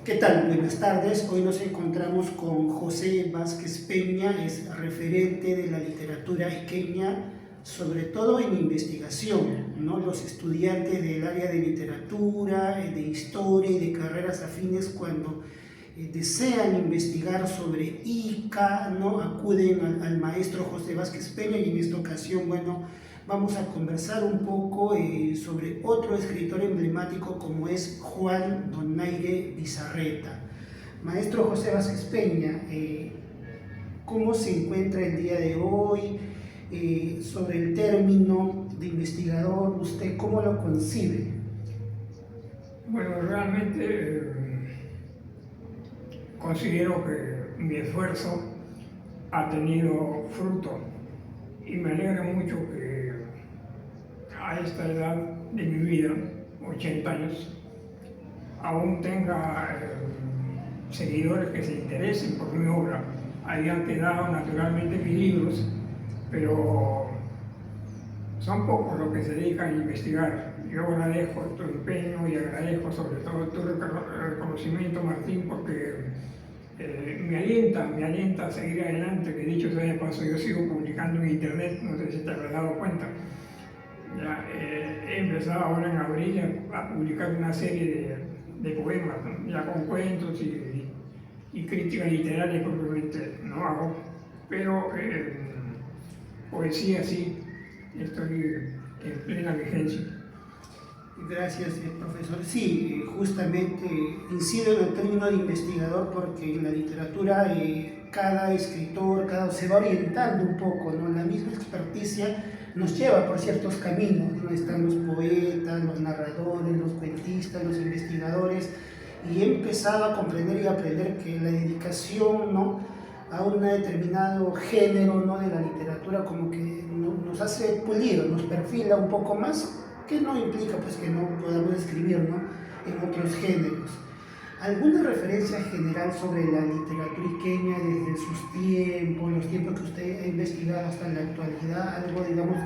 ¿Qué tal? Buenas tardes. Hoy nos encontramos con José Vázquez Peña, es referente de la literatura iqueña, sobre todo en investigación, ¿no? Los estudiantes del área de literatura, de historia y de carreras afines, cuando desean investigar sobre Ica, ¿no? Acuden al maestro José Vázquez Peña, y en esta ocasión, bueno, vamos a conversar un poco sobre otro escritor emblemático como es Juan Donaire Bizarreta. Maestro José Vázquez Peña, ¿cómo se encuentra el día de hoy? Sobre el término de investigador, ¿usted cómo lo concibe? Bueno, realmente considero que mi esfuerzo ha tenido fruto y me alegra mucho que a esta edad de mi vida, 80 años, aún tenga seguidores que se interesen por mi obra. Habían quedado naturalmente mis libros, pero son pocos los que se dedican a investigar. Yo agradezco tu empeño y agradezco sobre todo tu reconocimiento, Martín, porque me alienta a seguir adelante, que dicho sea de paso, yo sigo publicando en internet, no sé si te habrás dado cuenta. Ya, he empezado ahora en abril a publicar una serie de poemas, ¿no? Ya con cuentos y crítica literaria propiamente no hago, pero poesía sí, estoy en plena vigencia. Gracias, profesor. Sí, justamente incido en el término de investigador porque en la literatura cada escritor, se va orientando un poco, ¿no? La misma experticia nos lleva por ciertos caminos, ¿no? Están los poetas, los narradores, los cuentistas, los investigadores, y he empezado a comprender y aprender que la dedicación, ¿no?, a un determinado género, ¿no?, de la literatura como que nos hace pulir, nos perfila un poco más, que no implica pues que no podamos escribir, ¿no?, en otros géneros. ¿Alguna referencia general sobre la literatura iqueña desde sus tiempos, los tiempos que usted ha investigado hasta la actualidad? Algo, digamos,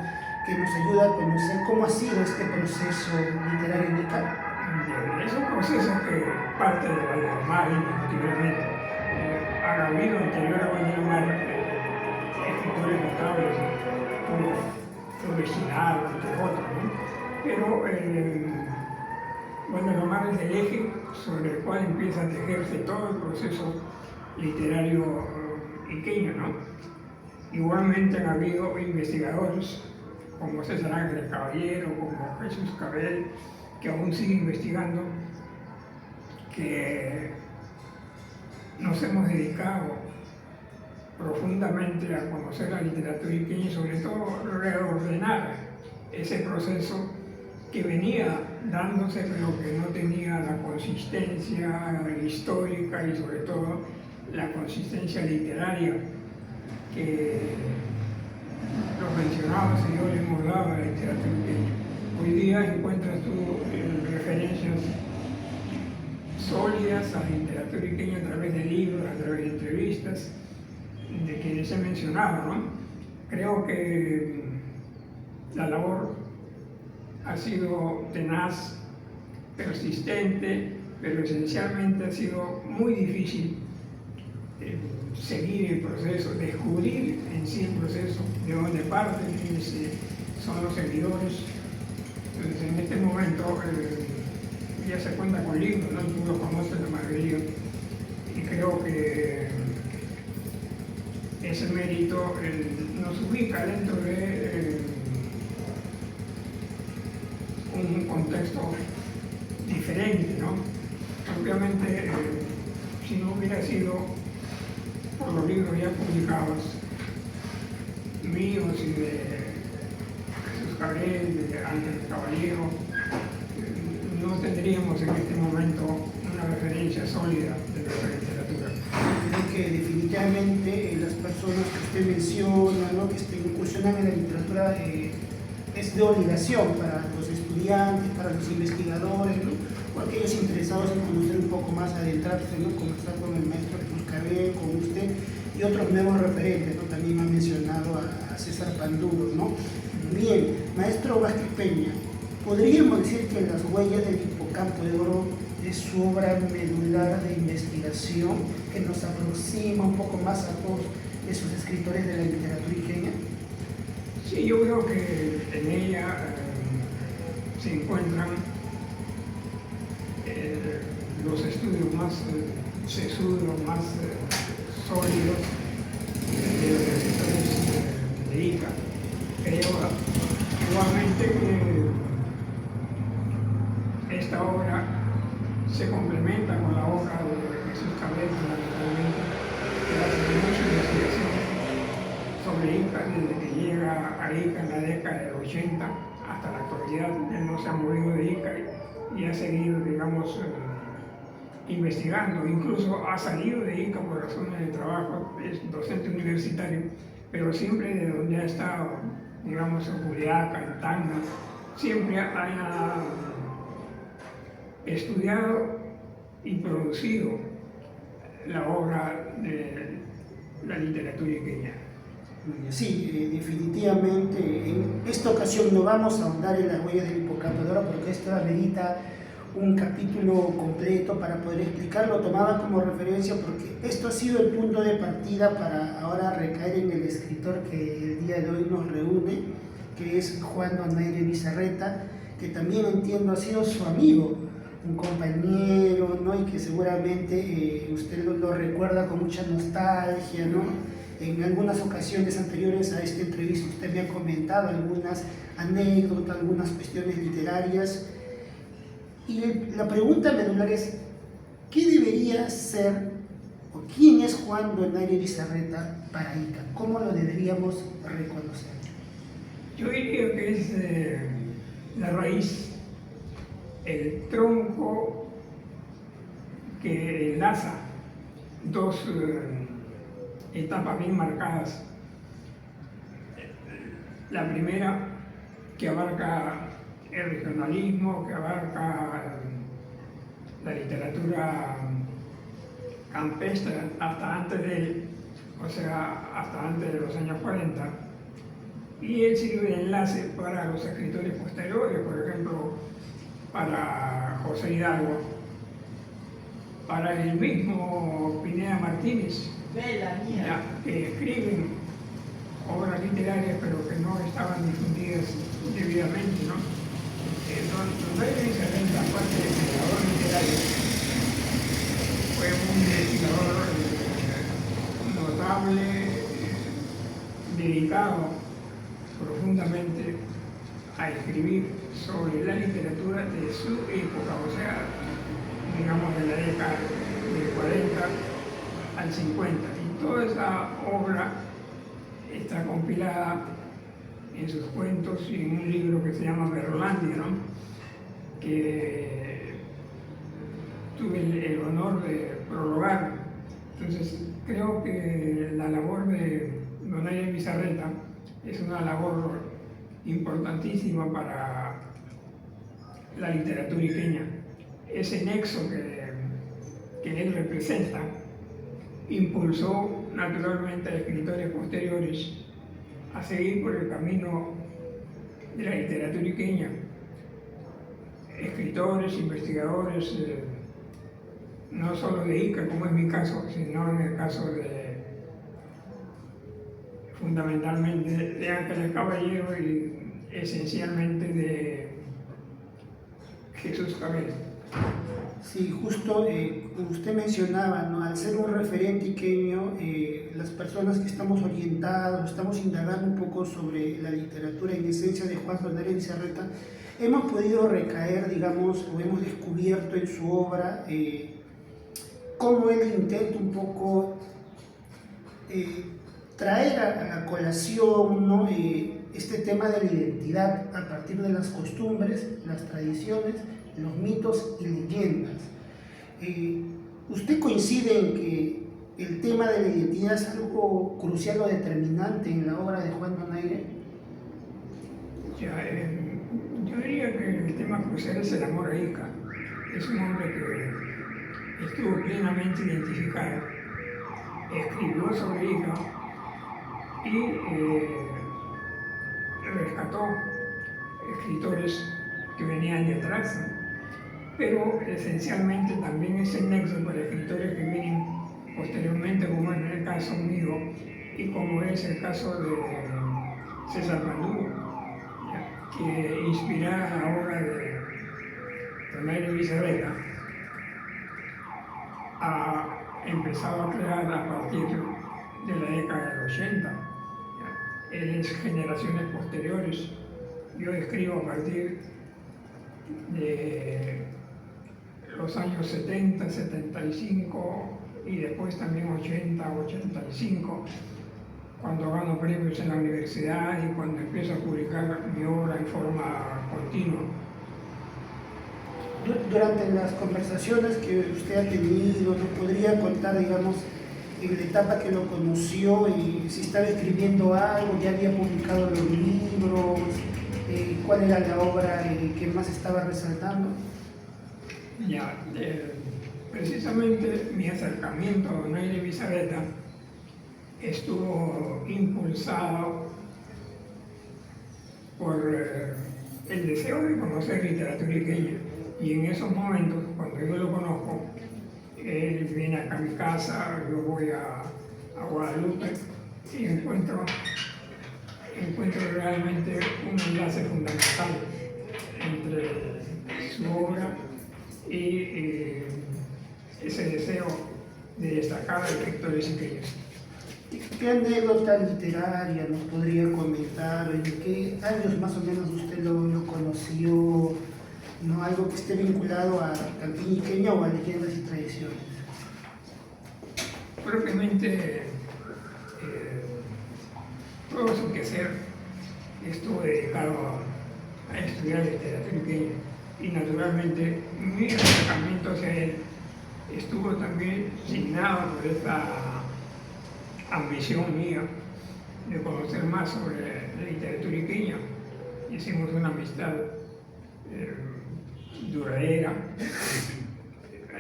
que nos ayuda a conocer cómo ha sido este proceso literario en Ica. Es un proceso que parte de Valdemar, indiscutiblemente. Ha habido anterior a Valdemar escritores notables, como Florestinado, entre otros, ¿no? Pero Valdemar es el eje sobre el cual empieza a tejerse todo el proceso literario iqueño, ¿no? Igualmente han habido investigadores como César Ángel Caballero, como Jesús Cabel, que aún sigue investigando, que nos hemos dedicado profundamente a conocer la literatura iqueña y sobre todo reordenar ese proceso que venía dándose pero que no tenía la consistencia histórica y sobre todo la consistencia literaria que los mencionados y yo le hemos dado a la literatura iqueña. Hoy día encuentras tú referencias sólidas a la literatura iqueña a través de libros, a través de entrevistas, de quienes he mencionado, ¿no? Creo que la labor ha sido tenaz, persistente, pero esencialmente ha sido muy difícil seguir el proceso, descubrir en sí el proceso, de dónde parte, quiénes son los seguidores. Entonces, en este momento ya se cuenta con libros, ¿no? Tú los conoces, la mayoría, y creo que ese mérito nos ubica dentro de un contexto diferente, ¿no? Obviamente, si no hubiera sido por los libros ya publicados, míos y de Jesús Cabrel, de Ángel Caballero, no tendríamos en este momento una referencia sólida de nuestra literatura. Creo que definitivamente las personas que usted menciona, ¿no?, que incursionan en la literatura, es de obligación para los estudiantes, para los investigadores, ¿no?, o aquellos interesados en conocer un poco más, adentrarse, ¿no?, conversar con el maestro Jesús Cabel, con usted y otros nuevos referentes, ¿no? También han mencionado a César Panduro, ¿no? Bien, maestro Vázquez Peña, ¿podríamos decir que las huellas del Hipocampo de Oro es su obra medular de investigación que nos aproxima un poco más a todos esos escritores de la literatura iqueña? Sí, yo creo que en ella se encuentran los estudios más sesudos, más sólidos de los escritores de Ica. Creo igualmente que esta obra se complementa con la obra de Jesús Cabeza, naturalmente, que hace mucha investigación sobre Ica desde que llega a Ica en la década del 80 hasta la actualidad. Él no se ha movido de Ica y ha seguido, digamos, investigando. Incluso ha salido de Ica por razones de trabajo, es docente universitario, pero siempre de donde ha estado, digamos, en Juliaca, en Tacna, siempre ha estudiado y producido la obra de la literatura iqueña. Sí, definitivamente. En esta ocasión no vamos a ahondar en las huellas del hipocampo porque esto amerita un capítulo completo para poder explicarlo. Tomaba como referencia porque esto ha sido el punto de partida para ahora recaer en el escritor que el día de hoy nos reúne, que es Juan Donaire Bizarreta, que también entiendo ha sido su amigo, un compañero, ¿no? Y que seguramente usted lo recuerda con mucha nostalgia, ¿no? En algunas ocasiones anteriores a esta entrevista usted me ha comentado algunas anécdotas, algunas cuestiones literarias. Y la pregunta medular es, ¿qué debería ser o quién es Juan Donaire Bizarreta para Ica? ¿Cómo lo deberíamos reconocer? Yo diría que es la raíz, el tronco que enlaza dos etapas bien marcadas. La primera, que abarca el regionalismo, que abarca la literatura campestre hasta antes de él, o sea, hasta antes de los años 40, y él sirve de enlace para los escritores posteriores, por ejemplo, para José Hidalgo, para el mismo Pineda Martínez, que escriben obras literarias pero que no estaban difundidas debidamente, ¿no? Donaire Bizarreta, aparte de investigador literario, fue un investigador notable, dedicado profundamente a escribir sobre la literatura de su época, o sea, digamos de la década del 40 al 50. Y toda esa obra está compilada en sus cuentos y en un libro que se llama Berlandia, ¿no? Que tuve el honor de prologar. Entonces, creo que la labor de Donaire Bizarreta es una labor importantísima para la literatura iqueña. Ese nexo que él representa impulsó naturalmente a escritores posteriores a seguir por el camino de la literatura iqueña. Escritores, investigadores, no solo de Ica, como es mi caso, sino en el caso fundamentalmente de Ángeles Caballero y esencialmente de Jesús Cabeza. Sí, justo usted mencionaba, ¿no? Al ser un referente iqueño, las personas que estamos orientados, estamos indagando un poco sobre la literatura en esencia de Juan Donaire Bizarreta, hemos podido recaer, digamos, o hemos descubierto en su obra cómo él intenta un poco traer a la colación, ¿no? Este tema de la identidad a partir de las costumbres, las tradiciones, los mitos y leyendas. ¿Usted coincide en que el tema de la identidad es algo crucial o determinante en la obra de Juan Donaire? Yo diría que el tema crucial es el amor a Ica. Es un hombre que estuvo plenamente identificado, escribió sobre Ica y rescató escritores que venían de atrás. pero esencialmente también es el nexo para escritores que vienen posteriormente, como en el caso mío y como es el caso de César Maduro, que inspirada la obra de Donaire Bizarreta, ha empezado a crear a partir de la década del 80. Él es generaciones posteriores. Yo escribo a partir de los años 70, 75 y después también 80, 85, cuando gano premios en la universidad y cuando empiezo a publicar mi obra en forma continua. Durante las conversaciones que usted ha tenido, ¿nos podría contar, digamos, en la etapa que lo conoció y si estaba escribiendo algo, ya había publicado los libros, cuál era la obra que más estaba resaltando? Ya, precisamente mi acercamiento a Donaire Bizarreta estuvo impulsado por el deseo de conocer literatura iqueña. Y en esos momentos, cuando yo lo conozco, él viene acá a mi casa, yo voy a Guadalupe y encuentro realmente un enlace fundamental entre su obra y ese deseo de destacar a escritores iqueños. ¿Qué anécdota literaria nos podría comentar? ¿En qué años más o menos usted lo conoció? ¿No? Algo que esté vinculado a Campiña Iqueña o a leyendas y tradiciones. Propiamente, todo su quehacer estuvo dedicado a estudiar literatura iqueña y naturalmente mi acercamiento hacia él estuvo también signado por esta ambición mía de conocer más sobre la literatura iqueña. Hicimos una amistad duradera,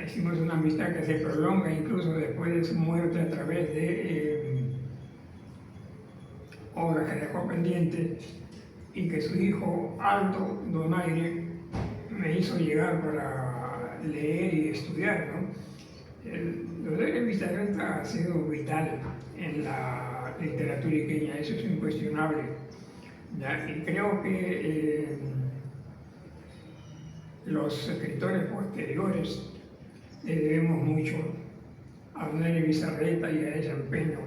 hicimos una amistad que se prolonga incluso después de su muerte a través de obras que dejó pendientes y que su hijo Aldo Donaire me hizo llegar para leer y estudiar, ¿no? Donaire Bizarreta ha sido vital en la literatura iqueña, eso es incuestionable, ¿ya? Y creo que los escritores posteriores le debemos mucho a Donaire Bizarreta y a ese empeño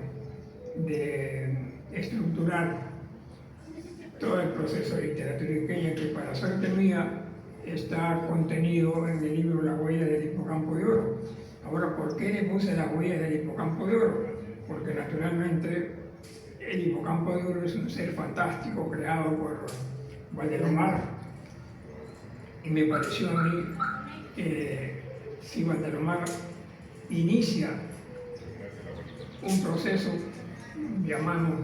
de estructurar todo el proceso de literatura iqueña, que para suerte mía está contenido en el libro La huella del hipocampo de oro. Ahora, ¿por qué le puse La huella del hipocampo de oro? Porque naturalmente el hipocampo de oro es un ser fantástico creado por Valdelomar. Y me pareció a mí que si Valdelomar inicia un proceso, llamamos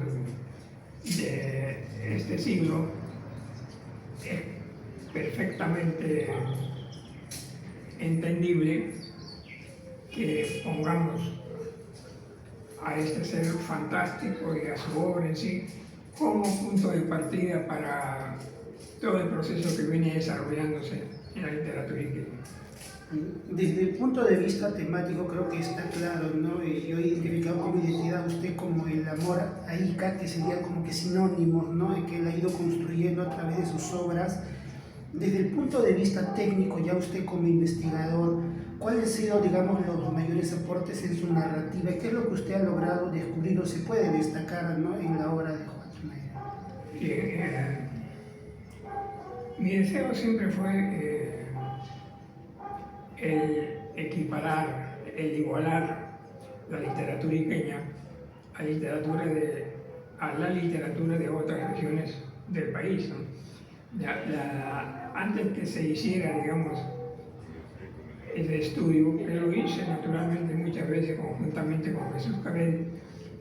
de este siglo, es perfectamente entendible que pongamos a este ser fantástico y a su obra en sí como punto de partida para todo el proceso que viene desarrollándose en la literatura iqueña. Desde el punto de vista temático creo que está claro, ¿no? Yo he identificado como identidad a usted como el amor a Ica, que sería como que sinónimos, ¿no? Y que él ha ido construyendo a través de sus obras. Desde el punto de vista técnico, ya usted como investigador, ¿cuáles han sido, digamos, los mayores aportes en su narrativa? ¿Qué es lo que usted ha logrado descubrir o se puede destacar, ¿no?, en la obra de Juan Donaire? Mi deseo siempre fue el equiparar, el igualar la literatura iqueña a la literatura de otras regiones del país, ¿no? Antes que se hiciera, digamos, ese estudio, que lo hice naturalmente muchas veces conjuntamente con Jesús Cabel,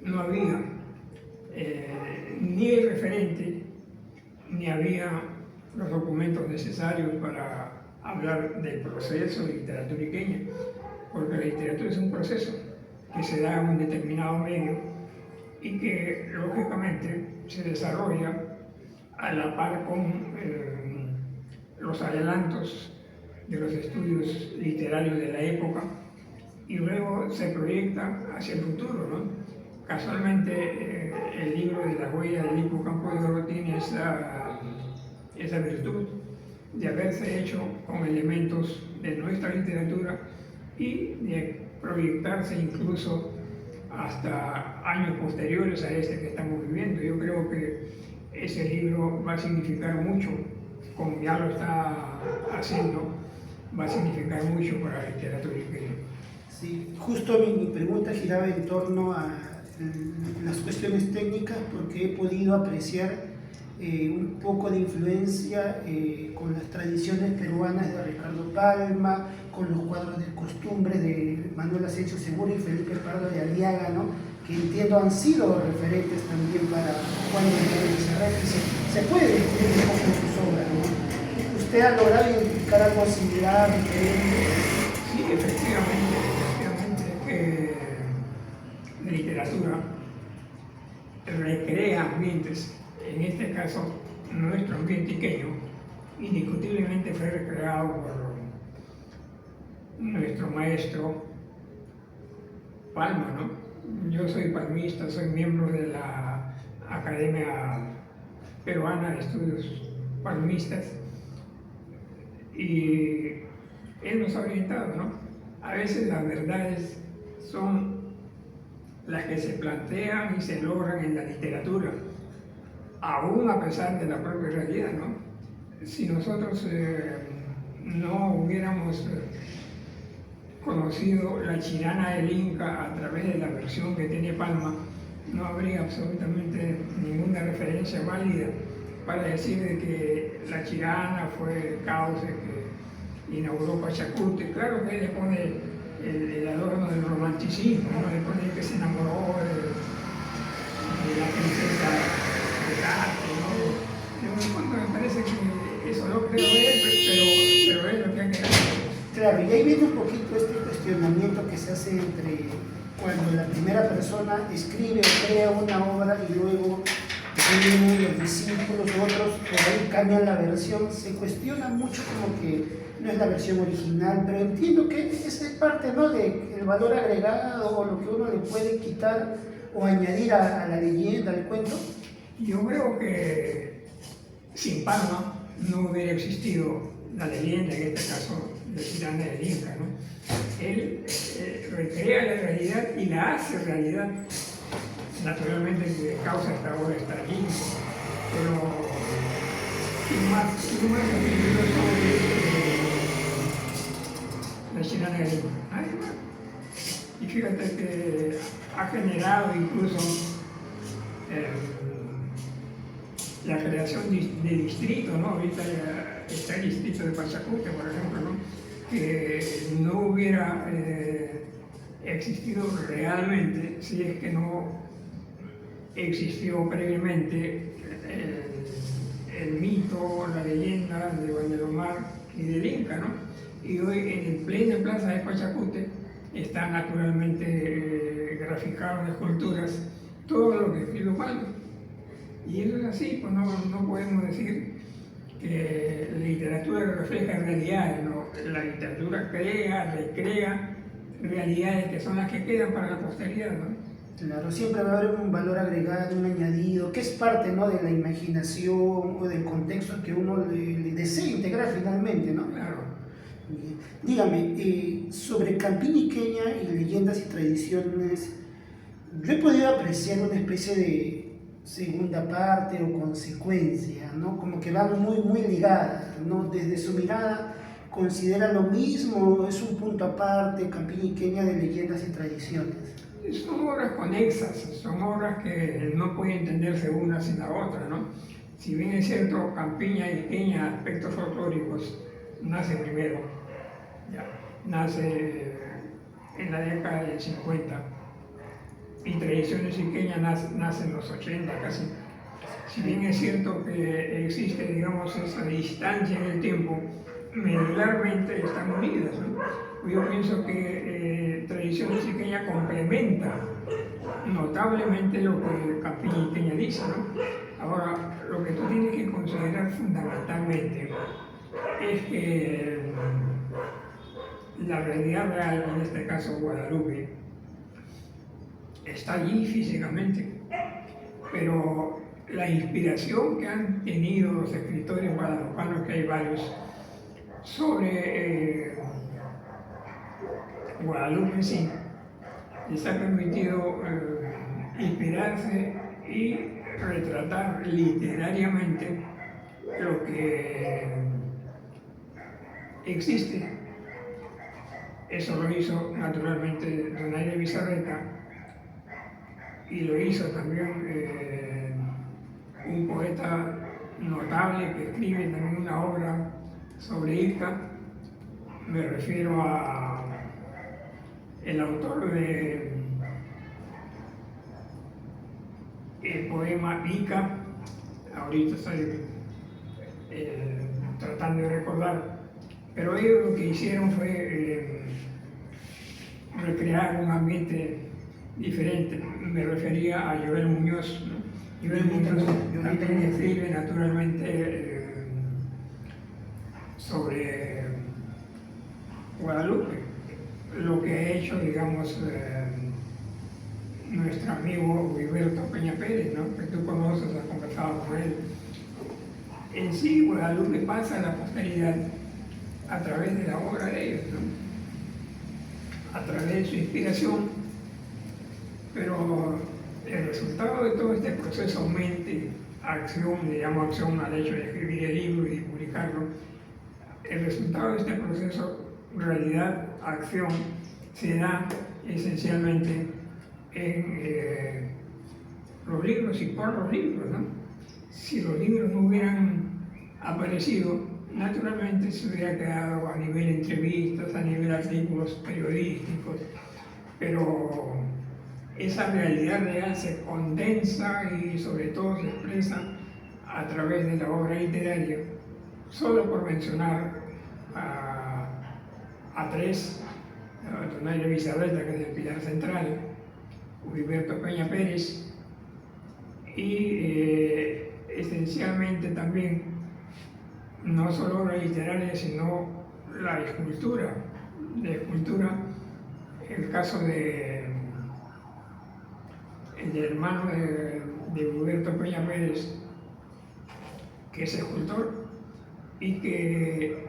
no había ni el referente, ni había los documentos necesarios para hablar del proceso de literatura iqueña, porque la literatura es un proceso que se da en un determinado medio y que lógicamente se desarrolla a la par con los adelantos de los estudios literarios de la época y luego se proyecta hacia el futuro, ¿no? Casualmente el libro de La huella del hipocampo de oro tiene esa virtud de haberse hecho con elementos de nuestra literatura y de proyectarse incluso hasta años posteriores a este que estamos viviendo. Yo creo que ese libro va a significar mucho, como ya lo está haciendo, va a significar mucho para la literatura iqueña. Sí, justo mi pregunta giraba en torno a las cuestiones técnicas porque he podido apreciar un poco de influencia con las tradiciones peruanas de Ricardo Palma, con los cuadros de costumbre de Manuel Asensio Segura y Felipe Pardo de Aliaga, ¿no? Que entiendo han sido referentes también para Juan de Serrat y se puede descubrir un poco en sus obras, ¿no? ¿Usted ha logrado identificar algo similar, diferente? Sí, efectivamente, la literatura recrea ambientes. En este caso, nuestro ambiente iqueño indiscutiblemente fue recreado por nuestro maestro Palma, ¿no? Yo soy palmista, soy miembro de la Academia Peruana de Estudios Palmistas y él nos ha orientado, ¿no? A veces las verdades son las que se plantean y se logran en la literatura, aún a pesar de la propia realidad, ¿no? Si nosotros no hubiéramos conocido la Chirana del Inca a través de la versión que tiene Palma, no habría absolutamente ninguna referencia válida para decir de que la Chirana fue el cauce que inauguró Pachacute. Claro que él le pone el adorno del romanticismo, ¿no? Le pone que se enamoró de la princesa de Castro, ¿no? De un fondo me parece que eso lo creo él, pero es lo que ha quedado. Claro, y ahí viene un poquito este cuestionamiento que se hace entre cuando la primera persona escribe o crea una obra y luego vienen los discípulos, otros por ahí cambian la versión, se cuestiona mucho como que no es la versión original, pero entiendo que esa es parte, ¿no?, del valor agregado o lo que uno le puede quitar o añadir a la leyenda, al cuento. Yo creo que sin Palma no hubiera existido la leyenda, en este caso de Chirana del Inca, ¿no? Él recrea la realidad y la hace realidad. Naturalmente que causa esta obra está allí, pero sin más escribió sobre la Chirana del Inca. Y fíjate que ha generado incluso la creación de distrito, ¿no? Ahorita está el distrito de Pachacute, por ejemplo, ¿no? Que no hubiera existido realmente si es que no existió previamente el mito, la leyenda de Valdelomar y del Inca, ¿no? Y hoy en plena plaza de Pachacute está naturalmente graficado en esculturas todo lo que escribió Palma. Y eso es así, pues no podemos decir que la literatura refleja realidades, ¿no? La literatura recrea realidades que son las que quedan para la posteridad, ¿no? Claro, siempre va a haber un valor agregado, un añadido, que es parte, ¿no?, de la imaginación o del contexto que uno le desea integrar finalmente, ¿no? Claro. Bien. Dígame, sobre Campiña Iqueña y leyendas y tradiciones, yo he podido apreciar una especie de segunda parte o consecuencia, ¿no? Como que van muy ligadas, ¿no? Desde su mirada, ¿considera lo mismo? ¿Es un punto aparte, Campiña Iqueña, de leyendas y tradiciones? Son obras conexas, son obras que no pueden entenderse una sin la otra, ¿no? Si bien es cierto, Campiña Iqueña, aspectos folclóricos, nace primero, ya, nace en la década del 50, y tradiciones iqueñas nace en los 80 casi. Si bien es cierto que existe, digamos, esa distancia en el tiempo, medularmente están unidas, ¿no? Yo pienso que tradiciones iqueñas complementa notablemente lo que Campiña Iqueña dice, ¿no? Ahora, lo que tú tienes que considerar fundamentalmente es que la realidad real, en este caso Guadalupe, está allí físicamente, pero la inspiración que han tenido los escritores guadalupanos, que hay varios, sobre Guadalupe en sí, les ha permitido inspirarse y retratar literariamente lo que existe. Eso lo hizo naturalmente Donaire Bizarreta, y lo hizo también un poeta notable que escribe también una obra sobre Ica. Me refiero a el autor de el poema Ica. Ahorita estoy tratando de recordar, pero ellos lo que hicieron fue recrear un ambiente diferente. Me refería a Joel Muñoz, ¿no? Joel Muñoz también escribe naturalmente sobre Guadalupe, lo que ha hecho, digamos, nuestro amigo Gilberto Peña Pérez, ¿no? Que tú conoces, has conversado con él. En sí, Guadalupe pasa a la posteridad a través de la obra de ellos, ¿no? A través de su inspiración, pero el resultado de todo este proceso mente, acción, le llamo acción al hecho de escribir el libro y publicarlo. El resultado de este proceso, realidad, acción, se da esencialmente en los libros y por los libros, ¿no? Si los libros no hubieran aparecido, naturalmente se hubiera quedado a nivel entrevistas, a nivel artículos periodísticos, pero esa realidad real se condensa y sobre todo se expresa a través de la obra literaria. Solo por mencionar a tres: Donaire Bizarreta, que es el pilar central, Gilberto Peña Pérez, y esencialmente también no solo obra literaria, sino la escultura. La escultura, el caso el hermano de Gilberto Peña Pérez, que es escultor y que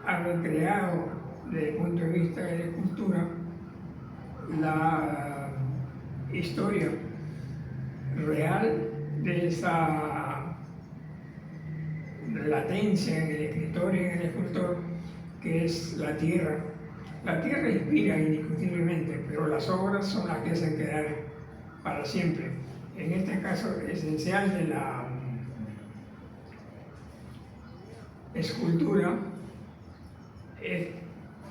ha recreado desde el punto de vista de la escultura la historia real de esa latencia en el escritor y en el escultor, que es la tierra. La tierra inspira indiscutiblemente, pero las obras son las que hacen quedar para siempre. En este caso esencial de la escultura es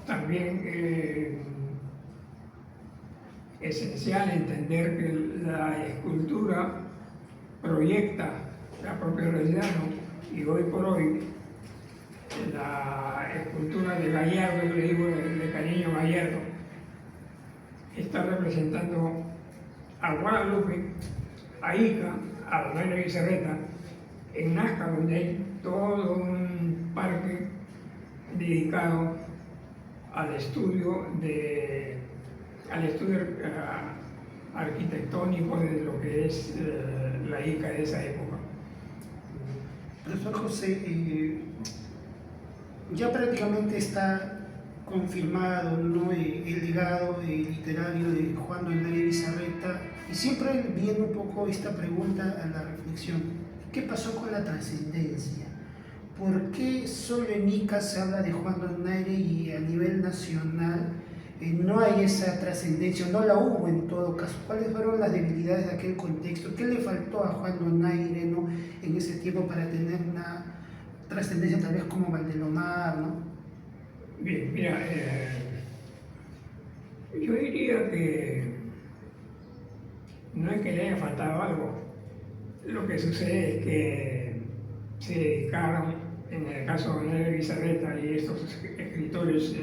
también esencial entender que la escultura proyecta la propia realidad, ¿no? Y hoy por hoy la escultura de Gallardo, yo le digo de cariño Gallardo, está representando a Guadalupe, a Ica, a Donaire Bizarreta, en Nazca, donde hay todo un parque dedicado al estudio arquitectónico de lo que es la Ica de esa época. Profesor José, ya prácticamente está confirmado, ¿no? El legado literario de Juan Donaire Bizarreta, y siempre viene un poco esta pregunta a la reflexión: ¿qué pasó con la trascendencia? ¿Por qué solo en Ica se habla de Juan Donaire y a nivel nacional no hay esa trascendencia, no la hubo en todo caso? ¿Cuáles fueron las debilidades de aquel contexto? ¿Qué le faltó a Juan Donaire, ¿no? en ese tiempo para tener una trascendencia tal vez como Valdelomar, ¿no? Bien, mira, yo diría que no es que le haya faltado algo. Lo que sucede es que se dedicaron, en el caso de Donaire Bizarreta y estos escritores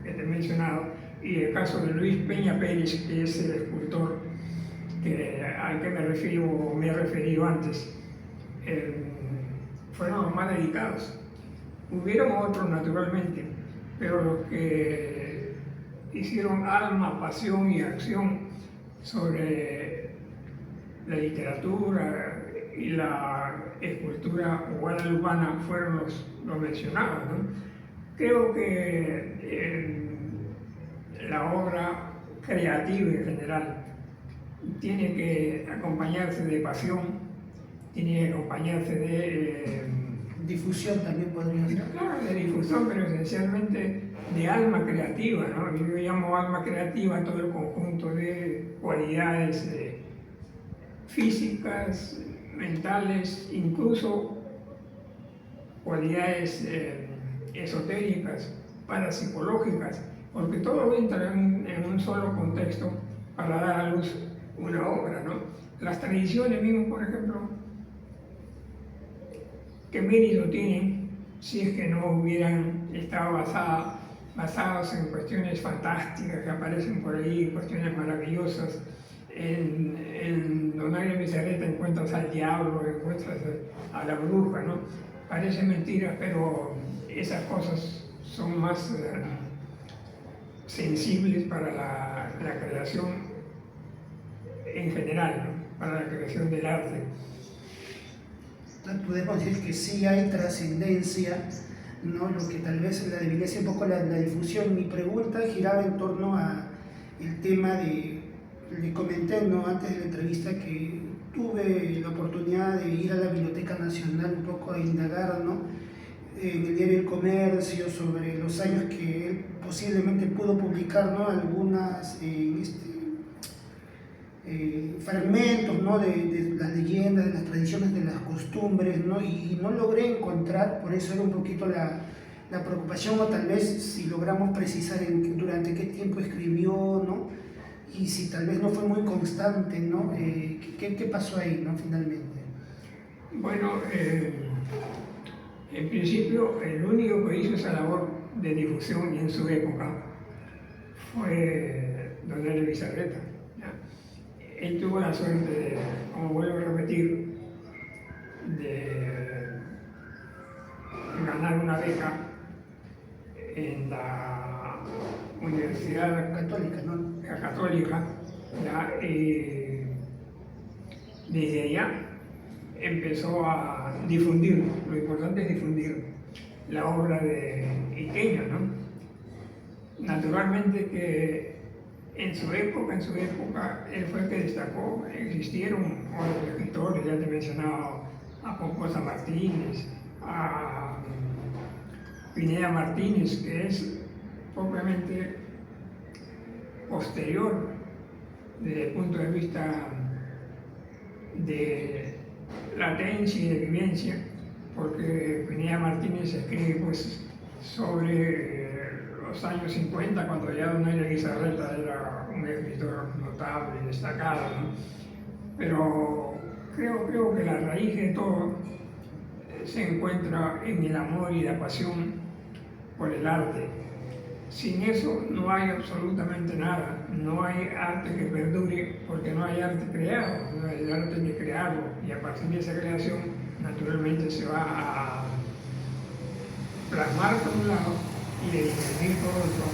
que te he mencionado, y el caso de Luis Peña Pérez, que es el escultor al que me he referido antes, fueron los más dedicados. Hubieron otros, naturalmente, pero los que hicieron alma, pasión y acción sobre la literatura y la escultura guadalupana fueron los mencionados, ¿no? Creo que la obra creativa en general tiene que acompañarse de pasión, tiene que acompañarse de Difusión también podría ser. claro, de difusión, pero esencialmente de alma creativa, ¿no? Yo llamo alma creativa a todo el conjunto de cualidades físicas, mentales, incluso cualidades esotéricas, parapsicológicas, porque todo entra en un solo contexto para dar a luz una obra, ¿no? Las tradiciones mismas, por ejemplo, ¿qué mérito tienen si es que no hubieran estado basados en cuestiones fantásticas que aparecen por ahí, cuestiones maravillosas? En Donaire Bizarreta encuentras al diablo, encuentras a la bruja, ¿no? Parece mentira, pero esas cosas son más sensibles para la creación en general, ¿no? Para la creación del arte. Podemos decir que sí hay trascendencia, ¿no? Lo que tal vez la debilidad un poco la difusión. Mi pregunta giraba en torno a el tema le comenté, ¿no?, antes de la entrevista que tuve la oportunidad de ir a la Biblioteca Nacional un poco a indagar, ¿no?, en el diario El Comercio sobre los años que él posiblemente pudo publicar, ¿no?, algunas fragmentos, ¿no?, de las leyendas, de las tradiciones, de las costumbres, ¿no? Y no logré encontrar, por eso era un poquito la preocupación, o tal vez si logramos precisar durante qué tiempo escribió, ¿no?, y si tal vez no fue muy constante, ¿no? ¿Qué pasó ahí, ¿no?, finalmente? Bueno, en principio el único que hizo esa labor de difusión en su época fue Donaire Bizarreta. Él tuvo la suerte, como vuelvo a repetir, de ganar una beca en la Universidad Católica, ¿no? Católica, ¿ya? Y desde allá empezó a difundir, lo importante es difundir la obra de Iqueño, ¿no? Naturalmente que en su época, él fue el que destacó. Existieron otros escritores, ya te he mencionado a Pomposa Martínez, a Pineda Martínez, que es propiamente posterior desde el punto de vista de latencia y de vivencia, porque Pineda Martínez escribe pues sobre los años 50, cuando ya Donaire Bizarreta era un escritor notable y destacado, ¿no? Pero creo que la raíz de todo se encuentra en el amor y la pasión por el arte. Sin eso no hay absolutamente nada, no hay arte que perdure, porque no hay arte creado, no hay arte de crearlo, y a partir de esa creación naturalmente se va a plasmar por un lado y definir por otro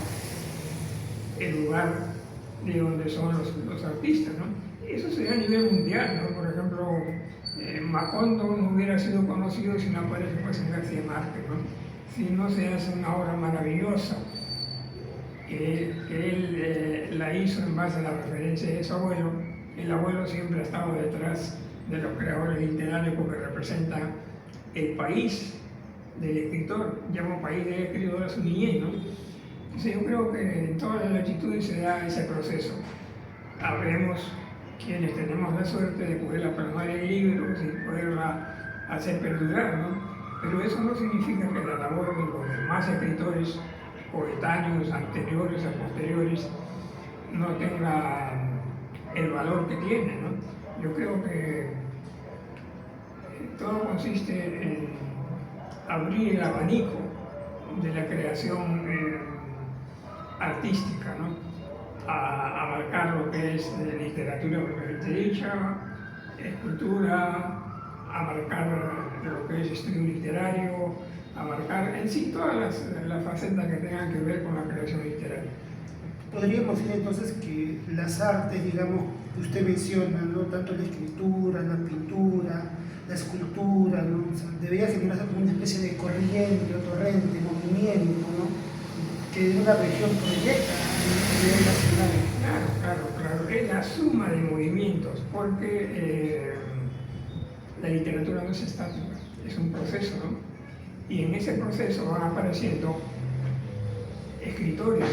el lugar de donde son los artistas, ¿no? Eso sería a nivel mundial, ¿no? Por ejemplo, Macondo no hubiera sido conocido si no aparece pues en García Márquez, ¿no? Si no se hace una obra maravillosa que él la hizo en base a la referencia de su abuelo. El abuelo siempre ha estado detrás de los creadores literarios porque representa el país del escritor, llamo país del escritor a su niñez, ¿no? Entonces yo creo que en todas las latitudes se da ese proceso. Habremos quienes tenemos la suerte de poderla plasmar en libros y poderla hacer perdurar, ¿no? Pero eso no significa que la labor de los demás escritores coetáneos, anteriores a posteriores, no tenga el valor que tiene, ¿no? Yo creo que todo consiste en abrir el abanico de la creación artística, ¿no? A abarcar lo que es literatura propiamente dicha, escultura, abarcar lo que es estudio literario, abarcar en sí todas las facetas que tengan que ver con la creación literaria. podríamos decir entonces que las artes, digamos, que usted menciona, ¿no? Tanto la escritura, la pintura, la escultura, ¿no? O sea, debería generarse como una especie de corriente o torrente, movimiento, ¿no? Que una región proyecta a nivel nacional. Claro, es la suma de movimientos, porque la literatura no es estática, es un proceso, ¿no? Y en ese proceso van apareciendo escritores,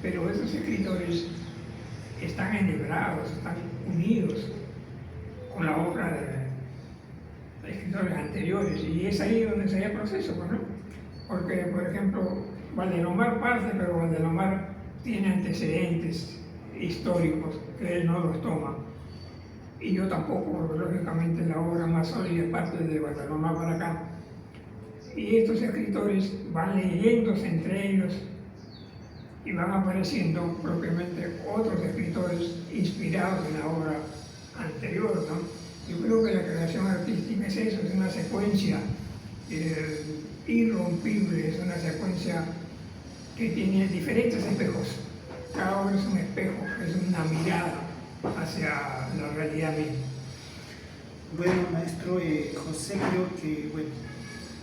pero esos escritores están enhebrados, están unidos con la obra de escritores anteriores, y es ahí donde se da el proceso, ¿no? Porque, por ejemplo, Valdelomar parte, pero Valdelomar tiene antecedentes históricos que él no los toma, y yo tampoco, porque lógicamente la obra más sólida parte de Valdelomar para acá. Y estos escritores van leyéndose entre ellos y van apareciendo propiamente otros escritores inspirados en la obra anterior, ¿no? Yo creo que la creación artística es eso, es una secuencia irrompible, es una secuencia que tiene diferentes espejos. Cada obra es un espejo, es una mirada hacia la realidad misma. Bueno, maestro José, creo que bueno,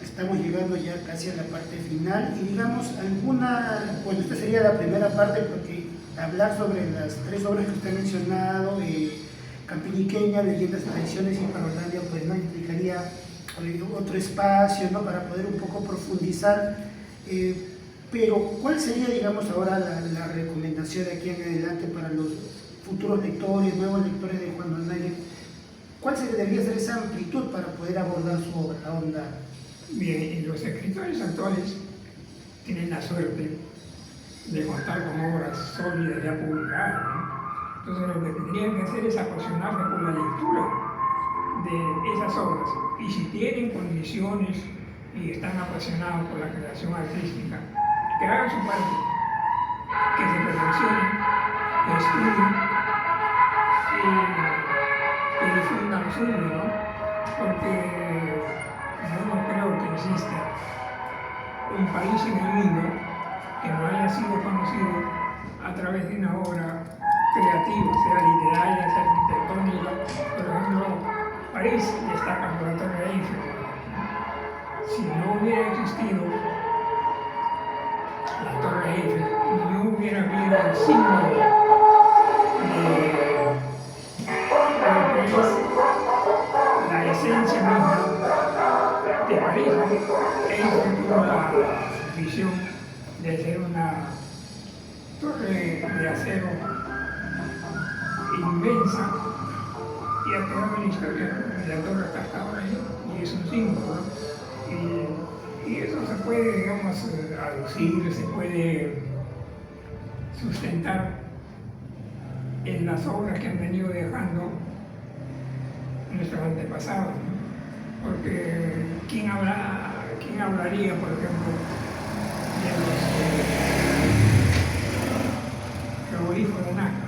estamos llegando ya casi a la parte final y digamos bueno, esta sería la primera parte porque hablar sobre las tres obras que usted ha mencionado, Campiniqueña, Leyendas, Tradiciones y Parolandia, pues no implicaría otro espacio, ¿no? Para poder un poco profundizar, pero ¿cuál sería, digamos, ahora la recomendación de aquí en adelante para los futuros lectores, nuevos lectores de Juan Donaire? ¿Cuál debería ser esa amplitud para poder abordar su obra, ahondar? Bien, y los escritores actuales tienen la suerte de contar con obras sólidas ya publicadas, ¿no? Entonces lo que tendrían que hacer es apasionarse por la lectura de esas obras, y si tienen condiciones y están apasionados por la creación artística, que hagan su parte, que se perfeccionen, que estudien y que difundan lo suyo, ¿no? Porque yo no creo que exista un país en el mundo que no haya sido conocido a través de una obra creativa, sea literaria, sea arquitectónica. Por ejemplo, París destaca por la Torre Eiffel. Si no hubiera existido la Torre Eiffel, no hubiera habido el símbolo de lo que es la esencia misma de París. Eiffel tuvo la visión de ser una torre de acero inmensa y ha quedado en la historia. La torre está hasta ahora ahí y es un símbolo, ¿no? Y eso se puede, digamos, aducir, se puede sustentar en las obras que han venido dejando nuestros antepasados, ¿no? Porque ¿quién hablaría, por ejemplo, de los jeroglíficos de Nazca,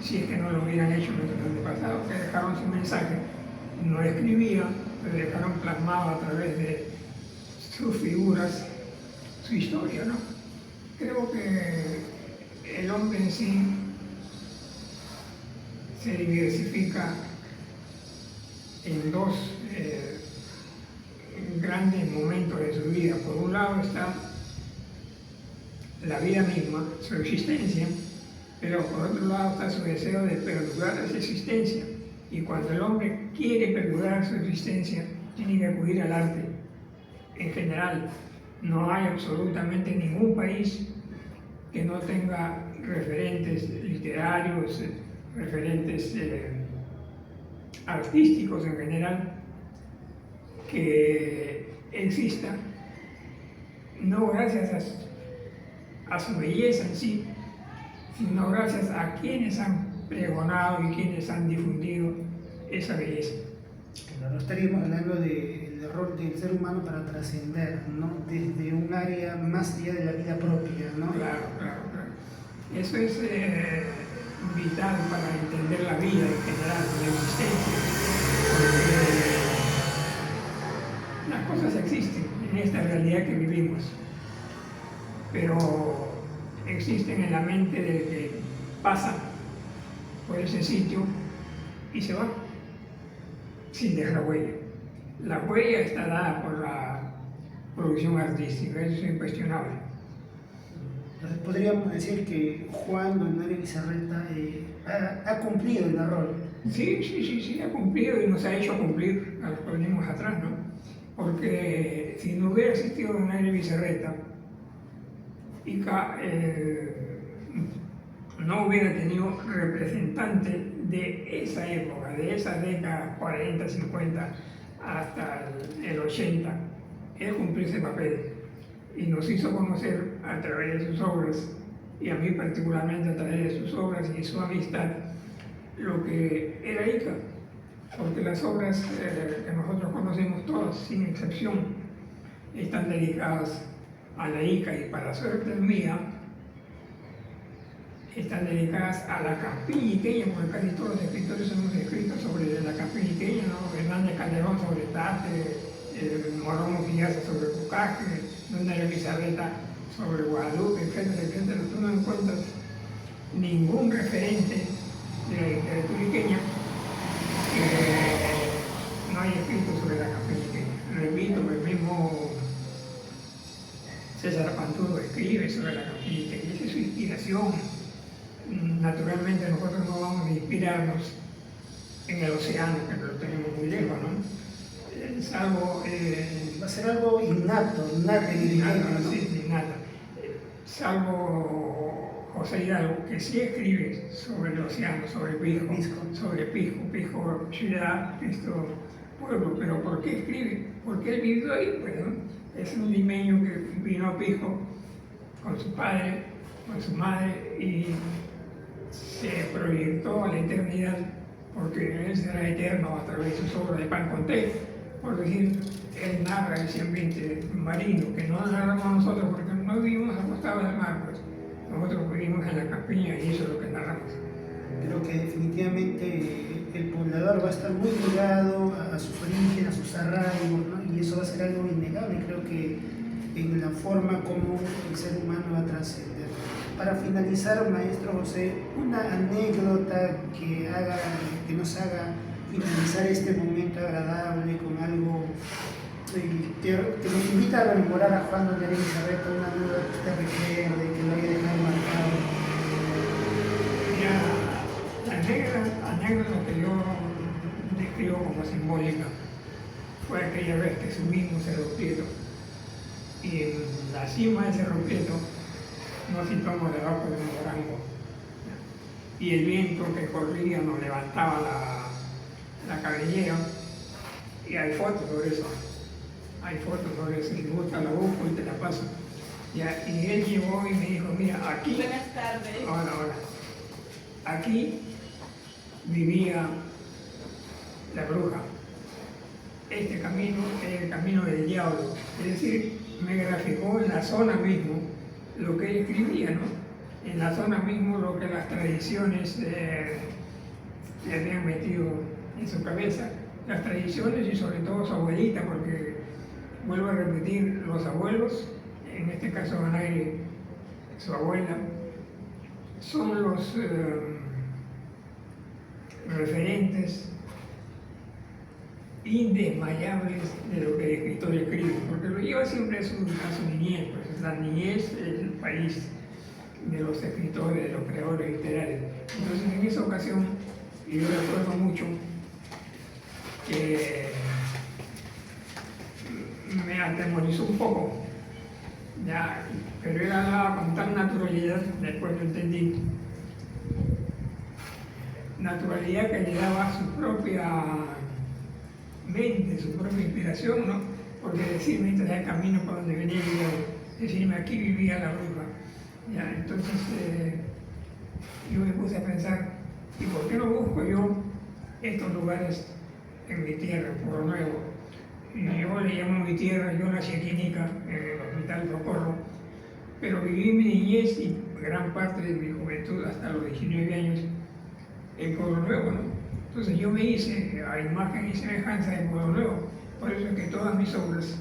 si es que no lo hubieran hecho nuestros antepasados, que dejaron su mensaje, no escribían, pero dejaron plasmado a través de sus figuras su historia, ¿no? Creo que el hombre en sí se diversifica en dos grandes momentos de su vida. Por un lado está la vida misma, su existencia, pero por otro lado está su deseo de perdurar esa existencia. Y cuando el hombre quiere perdurar su existencia, tiene que acudir al arte. En general, no hay absolutamente ningún país que no tenga referentes literarios, referentes artísticos en general, que existan, no gracias a su belleza en sí, sino gracias a quienes han pregonado y quienes han difundido esa belleza. Claro, estaríamos hablando del rol del ser humano para trascender, ¿no? Desde un área más allá de la vida propia, ¿no? Claro. Eso es vital para entender la vida en general, la existencia. Porque las cosas existen en esta realidad que vivimos, pero existen en la mente del que pasa por ese sitio y se va sin dejar huella. La huella está dada por la producción artística, eso es incuestionable. Entonces podríamos decir que Juan Don Mario Bizarreta ha cumplido el rol. Sí, ha cumplido y nos ha hecho cumplir a los que venimos atrás, ¿no? Porque si no hubiera existido Don Mario Bizarreta, Ica no hubiera tenido representante de esa época, de esa década 40, 50 hasta el 80. Él cumplió ese papel y nos hizo conocer a través de sus obras, y a mí particularmente a través de sus obras y su amistad, lo que era Ica. Porque las obras que nosotros conocemos todas, sin excepción, están dedicadas a la Ica, y para suerte mía, están dedicadas a la Campiña Iqueña, porque casi todos los escritores hemos escrito sobre la Campiña Iqueña, ¿no? Hernández Calderón sobre Tate, Morón Mojillaza sobre Pucaje, Don Mario Bizarreta sobre Guadalupe, etcétera, etcétera. Tú no encuentras ningún referente de la literatura iqueña que no haya escrito sobre la Campiña Iqueña. Repito, el mismo César Panturo escribe sobre la Campiña Iqueña, esa es su inspiración. Naturalmente nosotros no vamos a inspirarnos en el océano, que lo tenemos muy lejos, ¿no? Salvo... Va a ser algo innato en el idioma, ¿no? Sí, innato. Salvo José Hidalgo, que sí escribe sobre el océano, sobre Pisco, ciudad, Pisco, pueblo. Pero ¿por qué escribe? Porque él vivió ahí, pues, ¿no? Es un limeño que vino a Pisco con su padre, con su madre, y se proyectó a la eternidad, porque él será eterno a través de sus obras de pan con té. Por decir, él narra ese ambiente marino, que no narramos nosotros, porque no vivimos acostados al mar, pues. Nosotros vivimos en la campiña y eso es lo que narramos. Creo que definitivamente el poblador va a estar muy ligado a sus orígenes, a sus arraigos, ¿no? Y eso va a ser algo innegable, creo que en la forma como el ser humano va a trascender. Para finalizar, maestro José, una anécdota que nos haga finalizar este momento agradable con algo que nos invita a rememorar a Juan Don Mario Bizarreta, una anécdota que usted recuerde, que lo haya dejado marcado. La anécdota que yo describo como simbólica fue aquella vez que subimos Cerro Prieto, y en la cima de Cerro Prieto nos situamos debajo de un morango, y el viento que corría nos levantaba la cabellera, y hay fotos sobre eso. Si te gusta la busco y te la paso. Y él llegó y me dijo, mira, aquí... Buenas tardes. Hola. Aquí vivía la bruja. Este camino es el camino del diablo. Es decir, me graficó en la zona mismo lo que él escribía, ¿no? En la zona mismo lo que las tradiciones le habían metido en su cabeza. Las tradiciones y sobre todo su abuelita, porque, vuelvo a repetir, los abuelos, en este caso Donaire, su abuela, son los referentes indesmayables de lo que el escritor escribe, porque lo lleva siempre a su niñez, pues la niñez es el país de los escritores, de los creadores literarios. Entonces, en esa ocasión, y yo recuerdo mucho que me atemorizó un poco, ya, pero él hablaba con tal naturalidad, después lo entendí, naturalidad que le daba su propia mente, su propia inspiración, ¿no? Porque decirme mientras el camino por donde venía yo, decirme aquí vivía la bruja. Ya, entonces yo me puse a pensar, ¿y por qué no busco yo estos lugares en mi tierra, en Pueblo Nuevo? Y yo le llamo mi tierra, yo nací aquí en Ica, en el Hospital Socorro, pero viví mi niñez y gran parte de mi juventud hasta los 19 años en Pueblo Nuevo, ¿no? Entonces yo me hice a imagen y semejanza de Pueblo Nuevo, por eso es que todas mis obras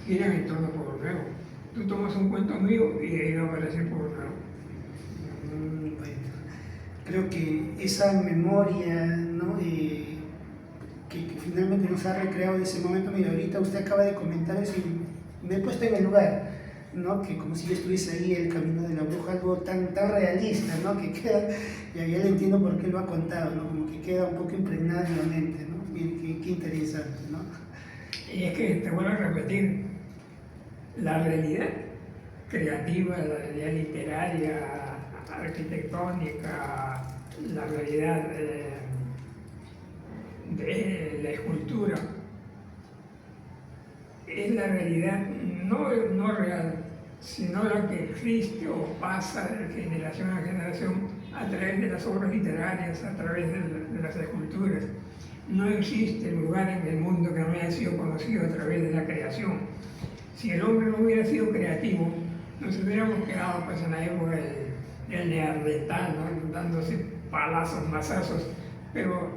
giran en torno a Pueblo Nuevo. Tú tomas un cuento mío y ahí va a aparecer Pueblo Nuevo. Bueno, creo que esa memoria, ¿no? Que finalmente nos ha recreado de ese momento, mira, ahorita usted acaba de comentar eso y me he puesto en el lugar, ¿no? Que como si yo estuviese ahí, el camino de la bruja, algo tan realista, ¿no? Que queda, y ya le entiendo por qué lo ha contado, ¿no? Como que queda un poco impregnada en la mente, ¿no? Bien, qué interesante, ¿no? Y es que te vuelvo a repetir, la realidad creativa, la realidad literaria, arquitectónica, la realidad de la escultura, es la realidad no real, sino la que existe o pasa de generación a generación a través de las obras literarias, a través de las esculturas. No existe lugar en el mundo que no haya sido conocido a través de la creación. Si el hombre no hubiera sido creativo, nos hubiéramos quedado pues, en la época del neandertal, ¿no? Dándose palazos, mazazos, pero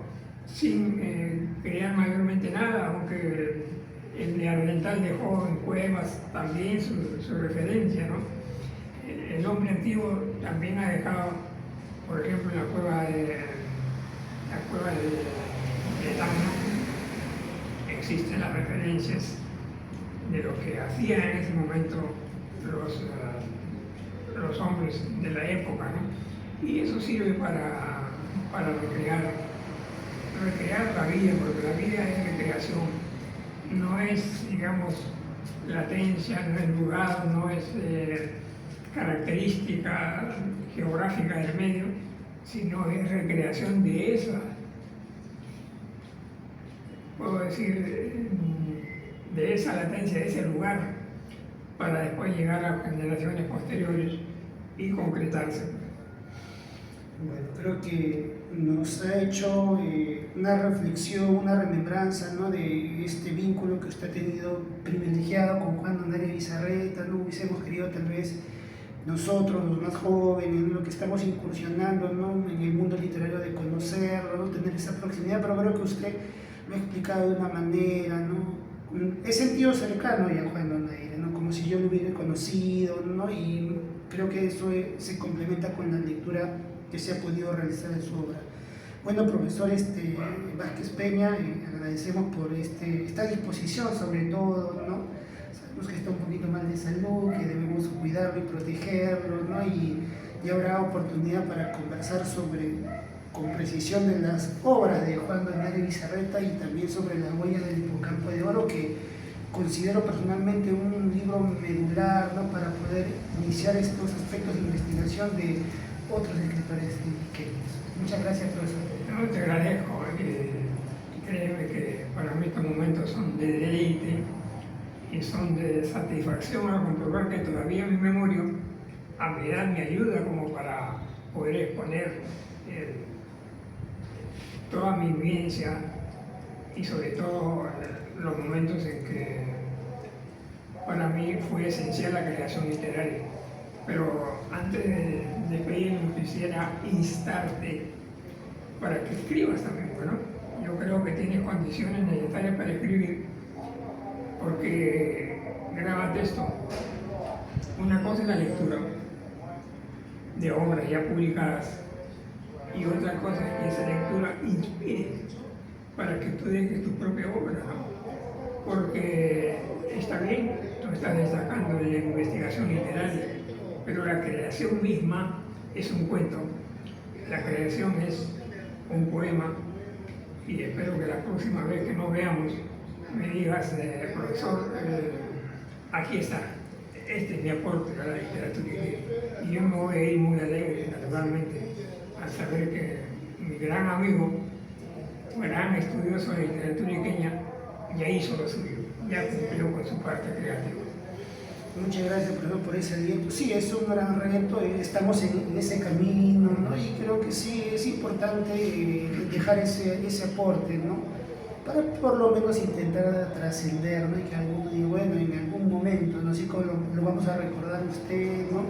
sin crear mayormente nada, aunque el neandertal dejó en cuevas también su referencia, ¿no? El hombre antiguo también ha dejado, por ejemplo, en la cueva de Tacna, existen las referencias de lo que hacían en ese momento los hombres de la época, ¿no? Y eso sirve para recrear la vida, porque la vida es recreación, no es, digamos, latencia, no es lugar, no es característica geográfica del medio, sino es recreación de esa, puedo decir, de esa latencia, de ese lugar, para después llegar a generaciones posteriores y concretarse. Bueno, creo que nos ha hecho una reflexión, una remembranza, ¿no? De este vínculo que usted ha tenido privilegiado con Juan Donaire Bizarreta, ¿no? Hubiésemos querido tal vez nosotros, los más jóvenes, ¿no? Los que estamos incursionando, ¿no? En el mundo literario, de conocerlo, ¿no? Tener esa proximidad, pero creo que usted lo ha explicado de una manera, ¿no? He sentido cercano ya a Juan Donaire, ¿no? Como si yo lo hubiera conocido, ¿no? Y creo que eso se complementa con la lectura que se ha podido realizar en su obra. Bueno, profesor Vázquez Peña, agradecemos por esta disposición, sobre todo, ¿no? Sabemos que está un poquito mal de salud, que debemos cuidarlo y protegerlo, ¿no? Y habrá oportunidad para conversar con precisión de las obras de Juan Donaire Bizarreta y también sobre La huella del hipocampo de oro, que considero personalmente un libro medular, ¿no? Para poder iniciar estos aspectos de investigación de otros escritores queridos. Muchas gracias, profesor. No, te agradezco, créeme que para mí estos momentos son de deleite y son de satisfacción a comprobar que todavía mi memoria a mi edad me ayuda como para poder exponer toda mi vivencia y sobre todo los momentos en que para mí fue esencial la creación literaria. Pero antes de despedirnos quisiera instarte para que escribas también, ¿no? Yo creo que tienes condiciones necesarias para escribir, porque grábate esto. Una cosa es la lectura de obras ya publicadas y otra cosa es que esa lectura inspire para que tú dejes tu propia obra, ¿no? Porque está bien, tú estás destacando de la investigación literaria, pero la creación misma es un cuento, la creación es un poema, y espero que la próxima vez que nos veamos me digas, profesor, aquí está, este es mi aporte a la literatura, y yo me voy a ir muy alegre, naturalmente, al saber que mi gran amigo, gran estudioso de literatura iqueña, ya hizo lo suyo, ya cumplió con su parte creativa. Muchas gracias, profesor, por ese aliento. Sí, es un gran reto, estamos en ese camino, ¿no? Y creo que sí, es importante dejar ese aporte, ¿no? Para por lo menos intentar trascender, ¿no? Y que alguno diga, bueno, en algún momento, ¿no? Así como lo vamos a recordar usted, ¿no?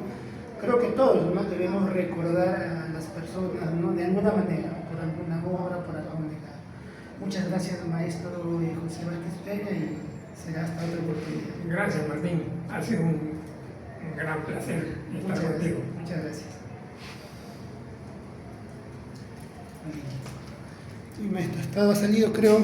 Creo que todos, ¿no? Debemos recordar a las personas, ¿no? De alguna manera, por alguna obra, por algún legado. Muchas gracias, maestro José Vázquez Peña, y será hasta otra oportunidad. Gracias, Martín. Ha sido un gran placer estar contigo. Muchas gracias. Y maestro, estaba salido creo